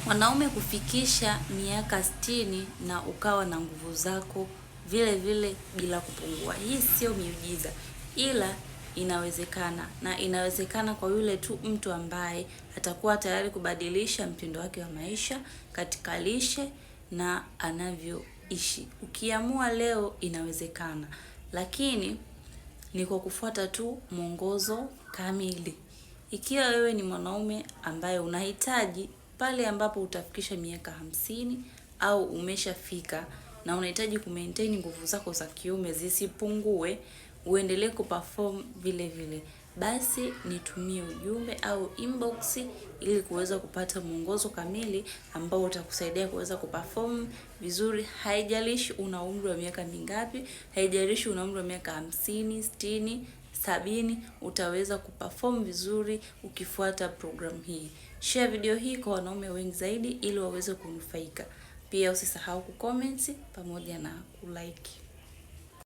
Mwanaume kufikisha miaka 60 na ukawa na nguvu zako vile vile bila kupungua. Hii sio miujiza, ila inawezekana, na inawezekana kwa yule tu mtu ambaye atakuwa tayari kubadilisha mtindo wake wa maisha katika lishe na anavyoishi. Ukiamua leo inawezekana, lakini ni kwa kufuata tu mwongozo kamili. Ikiwa wewe ni mwanaume ambaye unahitaji pale ambapo utafikisha miaka 50 au umeshafika na unahitaji kumaintain nguvu zako za kiume zisipungue, uendelee kuperform vile vile, basi nitumie ujumbe au inbox ili kuweza kupata mwongozo kamili ambao utakusaidia kuweza kuperform vizuri. Haijalishi una umri wa miaka mingapi, haijalishi una umri wa miaka 50, 60, 70, utaweza kuperform vizuri ukifuata program hii. Share video hii kwa wanaume wengi zaidi ili waweze kunufaika. Pia usisahau kucomment pamoja na kulike.